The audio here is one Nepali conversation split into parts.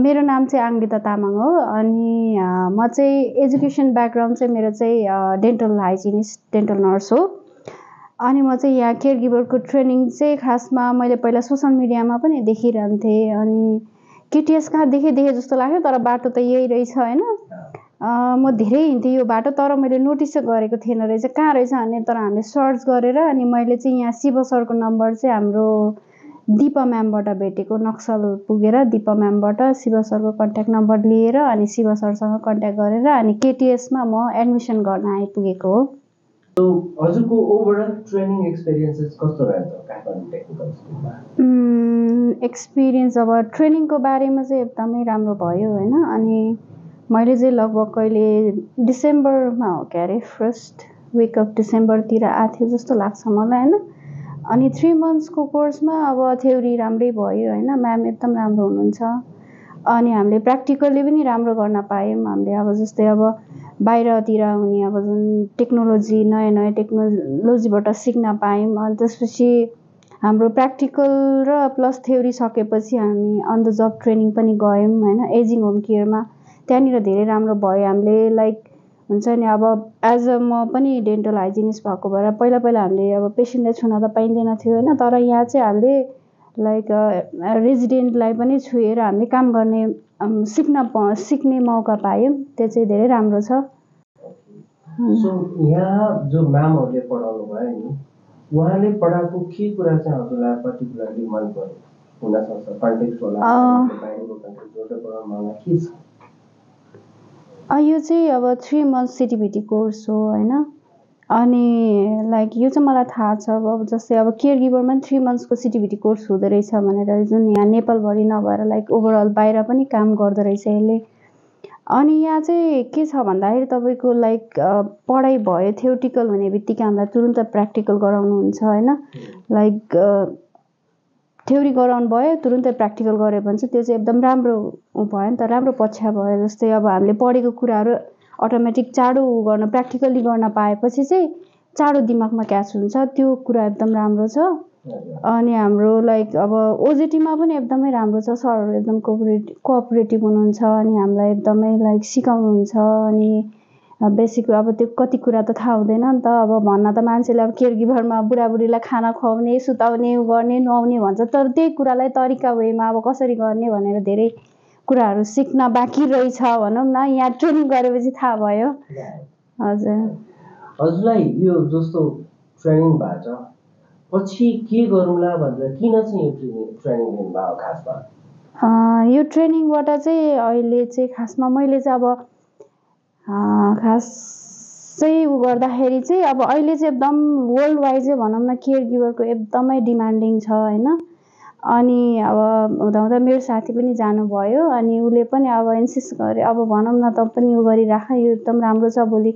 मेरो नाम चाहिँ आङ्गिता तामाङ हो अनि म चाहिँ एजुकेसन ब्याकग्राउन्ड चाहिँ मेरो चाहिँ डेन्टल हाइजिनिस्ट डेन्टल नर्स हो। अनि म चाहिँ यहाँ केयर गिभरको ट्रेनिङ चाहिँ खासमा मैले पहिला सोसल मिडियामा पनि देखिरहन्थेँ अनि केटिएस कहाँ देखेँ जस्तो लाग्यो, तर बाटो त यही रहेछ होइन। म धेरै हिँड्थेँ यो बाटो, तर मैले नोटिस चाहिँ गरेको थिएन रहेछ कहाँ रहेछ भने। तर हामीले सर्च गरेर अनि मैले चाहिँ यहाँ शिव सरको नम्बर चाहिँ हाम्रो दिपा म्यामबाट भेटेको, नक्सल पुगेर दिपा म्यामबाट शिव सरको कन्ट्याक्ट नम्बर लिएर अनि शिव सरसँग कन्ट्याक्ट गरेर अनि केटिएसमा म एडमिसन गर्न आइपुगेको हो। हजुरको ओभरअल ट्रेनिङ एक्सपिरियन्सेस कस्तो रह्यो त काठमाडौँ टेक्निकल स्कुलमा? एक्सपिरियन्स अब ट्रेनिङको बारेमा चाहिँ एकदमै राम्रो भयो होइन। अनि मैले चाहिँ लगभग कहिले डिसेम्बरमा हो क्या अरे, फर्स्ट विक अफ डिसेम्बरतिर आएको थियो जस्तो लाग्छ मलाई होइन। अनि 3 मन्थ्सको कोर्समा अब थ्योरी राम्रै भयो होइन, म्याम एकदम राम्रो हुनुहुन्छ। अनि हामीले प्र्याक्टिकली पनि राम्रो गर्न पायौँ। हामीले अब जस्तै अब बाहिरतिर हुने अब जुन टेक्नोलोजी नयाँ टेक्नोलोजीबाट सिक्न पायौँ। अनि त्यसपछि हाम्रो प्र्याक्टिकल र प्लस थ्योरी सकेपछि हामी अन द जब ट्रेनिङ पनि गयौँ होइन, एजिङ होम केयरमा। त्यहाँनिर धेरै राम्रो भयो। हामीले लाइक हुन्छ नि अब एज अ म पनि डेन्टल हाइजिनिस्ट भएको भएर पहिला हामीले अब पेसेन्टलाई छुन त पाइँदैन थियो होइन। तर यहाँ चाहिँ हामीले लाइक रेजिडेन्टलाई पनि छुएर हामीले काम गर्ने सिक्ने मौका पायौँ। त्यो चाहिँ धेरै राम्रो छ। सो यहाँ जो म्यामहरूले पढाउनु भयो नि, उहाँले पढाएको के कुरा चाहिँ हजुरलाई पर्टिकुलरली मन पर्यो? हुनसक्छ कन्टेक्स्ट होला, बाहिरको कन्टेक्स्ट पढाउनुमा के छ? यो चाहिँ अब 3 मन्थ्स सिटिभिटी कोर्स हो होइन। अनि लाइक यो चाहिँ मलाई थाहा छ अब जस्तै अब केयर गिभरमा पनि 3 मन्थ्सको सिटिभिटी कोर्स हुँदो रहेछ भनेर, जुन यहाँ नेपालभरि नभएर लाइक ओभरअल बाहिर पनि काम गर्दो रहेछ यसले। अनि यहाँ चाहिँ के छ भन्दाखेरि तपाईँको लाइक पढाइ भयो, थ्योरिटिकल हुने बित्तिकै हामीलाई तुरुन्त प्र्याक्टिकल गराउनुहुन्छ होइन। लाइक थ्योरी गराउनु भयो, तुरुन्तै प्र्याक्टिकल गऱ्यो भने चाहिँ त्यो चाहिँ एकदम राम्रो भयो नि त, राम्रो पक्ष भयो। जस्तै अब हामीले पढेको कुराहरू अटोमेटिक चाँडो गर्न प्र्याक्टिकली गर्न पाएपछि चाहिँ चाँडो दिमागमा क्याच हुन्छ, त्यो कुरा एकदम राम्रो छ। अनि हाम्रो लाइक अब ओजेटीमा पनि एकदमै राम्रो छ, सरहरू एकदम कोअपरेटिभ हुनुहुन्छ अनि हामीलाई एकदमै लाइक सिकाउनुहुन्छ। अनि बेसिक अब त्यो कति कुरा त थाहा हुँदैन नि त। अब भन्न त मान्छेले अब केयर गिभरमा बुढाबुढीलाई खाना खुवाउने, सुताउने, गर्ने, नुहाउने भन्छ, तर त्यही कुरालाई तरिका वेमा अब कसरी गर्ने भनेर धेरै कुराहरू सिक्न बाँकी रहेछ भनौँ न। यहाँ ट्रेनिङ गरेपछि थाहा भयो। हजुर, हजुरलाई यो जस्तो ट्रेनिङबाट पछि के गरौँला भनेर किन चाहिँ यो ट्रेनिङ लिनुभयो खासमा? यो ट्रेनिङबाट चाहिँ अहिले चाहिँ खासमा मैले चाहिँ अब खास चाहिँ गर्दाखेरि चाहिँ अब अहिले चाहिँ एकदम वर्ल्ड वाइड चाहिँ भनौँ न केयर गिभरको एकदमै डिमान्डिङ छ होइन। अनि अब हुँदा मेरो साथी पनि जानुभयो अनि उसले पनि अब इन्सिस्ट गरे, अब भनौँ न त पनि यो गरिराख, यो एकदम राम्रो छ, भोलि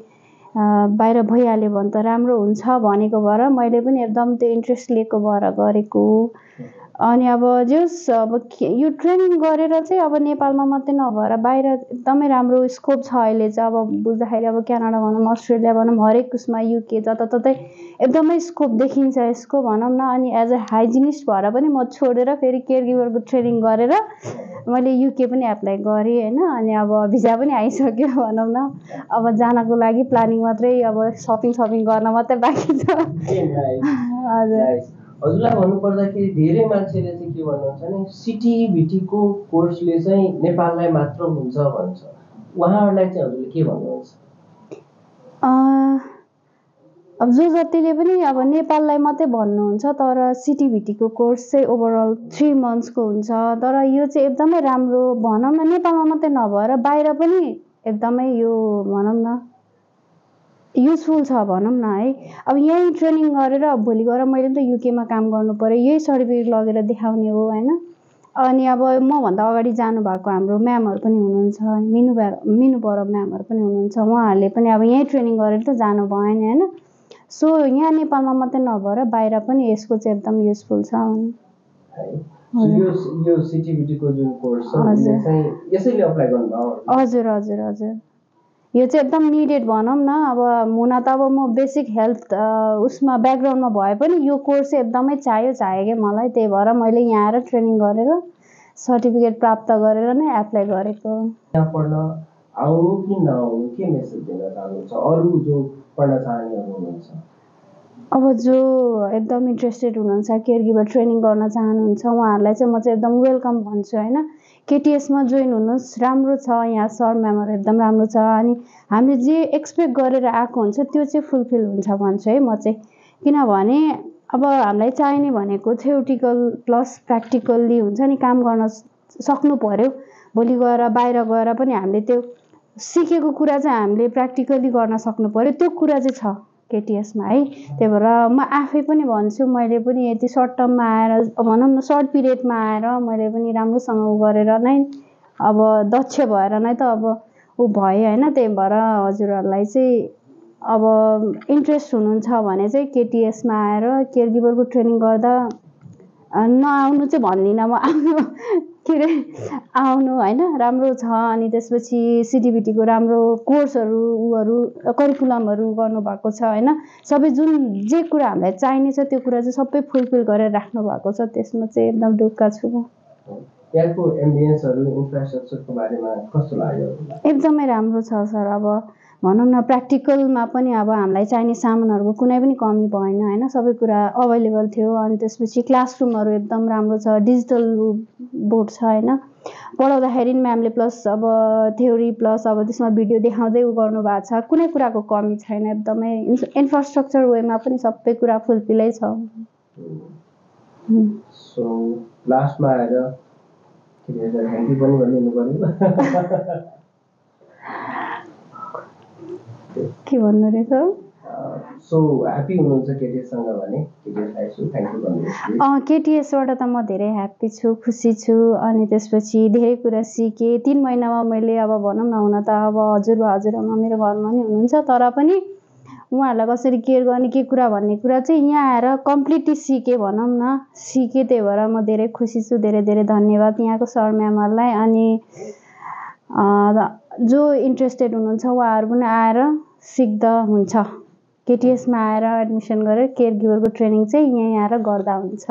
बाहिर भइहाल्यो भने त राम्रो हुन्छ भनेको भएर मैले पनि एकदम त्यो इन्ट्रेस्ट लिएको भएर गरेको। अनि अब जस अब यो ट्रेनिङ गरेर चाहिँ अब नेपालमा मात्रै नभएर बाहिर एकदमै राम्रो स्कोप छ अहिले चाहिँ। अब बुझ्दाखेरि अब क्यानाडा भनौँ, अस्ट्रेलिया भनौँ, हरेक उसमा युके जताततै एकदमै स्कोप देखिन्छ यसको भनौँ न। अनि एज अ हाइजिनिस्ट भएर पनि म छोडेर फेरि केयर गिभरको ट्रेनिङ गरेर मैले युके पनि एप्लाई गरेँ होइन। अनि अब भिजा पनि आइसक्यो भनौँ न। अब जानको लागि प्लानिङ मात्रै, अब सपिङ गर्न मात्रै बाँकी छ। हजुर, हजुरलाई भन्नुपर्दाखेरि धेरै मान्छेले चाहिँ के भन्नुहुन्छ भने सिटिभिटीको कोर्सले चाहिँ नेपाललाई मात्र हुन्छ भन्छ, उहाँहरूलाई चाहिँ हजुरले के भन्नुहुन्छ? अब जो जतिले पनि अब नेपाललाई मात्रै भन्नुहुन्छ, तर सिटिभिटीको कोर्स चाहिँ ओभरअल 3 मन्थ्सको हुन्छ। तर यो चाहिँ एकदमै राम्रो भनौँ न, नेपालमा मात्रै नभएर बाहिर पनि एकदमै यो भनौँ न युजफुल छ भनौँ न है। अब यहीँ ट्रेनिङ गरेर भोलि गएर मैले त युकेमा काम गर्नु पऱ्यो, यही सर्टिफिकेट लगेर देखाउने हो होइन। अनि अब मभन्दा अगाडि जानुभएको हाम्रो म्यामहरू पनि हुनुहुन्छ, मिनु बर म्यामहरू पनि हुनुहुन्छ, उहाँहरूले पनि अब यहीँ ट्रेनिङ गरेर त जानु भएन होइन। सो यहाँ नेपालमा मात्रै नभएर बाहिर पनि यसको चाहिँ एकदम युजफुल छ। यो सिटिभिटीको जुन कोर्स छ यसैले अप्लाई गर्नुभयो? हजुर हजुर हजुर, यो चाहिँ एकदम निडेड भनौँ न। अब हुन त अब म बेसिक हेल्थ उसमा ब्याकग्राउन्डमा भए पनि यो कोर्स चाहिँ एकदमै चाहियो कि मलाई, त्यही भएर मैले यहाँ आएर ट्रेनिङ गरेर सर्टिफिकेट प्राप्त गरेर नै एप्लाई गरेको। यहाँ पढ्न आउनु कि नआउनु के मेसेज दिन चाहनुहुन्छ अरू जो पढ्न चाहनेहरू हुनुहुन्छ? अब जो एकदम इन्ट्रेस्टेड हुनुहुन्छ, केयर गिभर ट्रेनिङ गर्न चाहनुहुन्छ उहाँहरूलाई चाहिँ म चाहिँ एकदम वेलकम भन्छु होइन। केटिएसमा जोइन हुनुहोस्, राम्रो छ, यहाँ सर म्यामहरू एकदम राम्रो छ, अनि हामीले जे एक्सपेक्ट गरेर आएको हुन्छ त्यो चाहिँ फुलफिल हुन्छ भन्छु है म चाहिँ। किनभने अब हामीलाई चाहिने भनेको थ्योरिटिकल प्लस प्र्याक्टिकल्ली हुन्छ नि, काम गर्न सक्नु पर्यो। भोलि गएर बाहिर गएर पनि हामीले त्यो सिकेको कुरा चाहिँ हामीले प्र्याक्टिकली गर्न सक्नु पर्यो, त्यो कुरा चाहिँ छ केटिएसमा है। त्यही भएर म आफै पनि भन्छु, मैले पनि यति सर्ट टर्ममा आएर भनौँ न सर्ट पिरियडमा आएर मैले पनि राम्रोसँग उ गरेर नै अब दक्ष भएर नै त अब ऊ भएँ होइन। त्यही भएर हजुरहरूलाई चाहिँ अब इन्ट्रेस्ट हुनुहुन्छ भने चाहिँ केटिएसमा आएर केयर गिभरको ट्रेनिङ गर्दा नआउनु चाहिँ भन्दिनँ म, आउनु के अरे आउनु होइन, राम्रो छ। अनि त्यसपछि सिटिबिटीको राम्रो कोर्सहरू उहरू करिकुलमहरू गर्नुभएको छ होइन। सबै जुन जे कुरा हामीलाई चाहिने छ त्यो कुरा चाहिँ सबै फुलफिल गरेर राख्नु भएको छ, त्यसमा चाहिँ एकदम ढुक्क छु म। यहाँको एम्बियन्सहरू इन्फ्रास्ट्रक्चरको बारेमा कस्तो लाग्यो? एकदमै राम्रो छ सर। अब भनौँ न प्र्याक्टिकलमा पनि अब हामीलाई चाहिने सामानहरूको कुनै पनि कमी भएन होइन, सबै कुरा अभाइलेबल थियो। अनि त्यसपछि क्लासरुमहरू एकदम राम्रो छ, डिजिटल बोर्ड छ होइन। पढाउँदाखेरि म्यामले प्लस अब थ्योरी प्लस अब त्यसमा भिडियो देखाउँदै उ गर्नुभएको छ, कुनै कुराको कमी छैन। एकदमै इन्फ्रास्ट्रक्चर वेमा पनि सबै कुरा फुलफिलै छ। सो लास्टमा आएर थ्याङ्क यू पनि भनिदिनु पर्यो। के भन्नु रहेछ? सो ह्याप्पी हुनुहुन्छ केटिएससँग भने केटिएसलाई सो थ्याङ्क यू भन्नुहोस्। केटिएसबाट त म धेरै ह्याप्पी छु, खुसी छु। अनि त्यसपछि धेरै कुरा सिकेँ 3 महिनामा मैले। अब भनौँ न हुन त अब हजुरआमा मेरो घरमा नि हुनुहुन्छ, तर पनि उहाँहरूलाई कसरी केयर गर्ने के कुरा भन्ने कुरा चाहिँ यहाँ आएर कम्प्लिटली सिकेँ भनौँ न, सिकेँ। त्यही भएर म धेरै खुसी छु। धेरै धेरै धन्यवाद यहाँको सर म्यामहरूलाई। अनि जो इन्ट्रेस्टेड हुनुहुन्छ उहाँहरू पनि आएर सिक्दा हुन्छ। केटिएसमा आएर एडमिसन गरेर केयर गिभरको ट्रेनिङ चाहिँ यहीँ आएर गर्दा हुन्छ।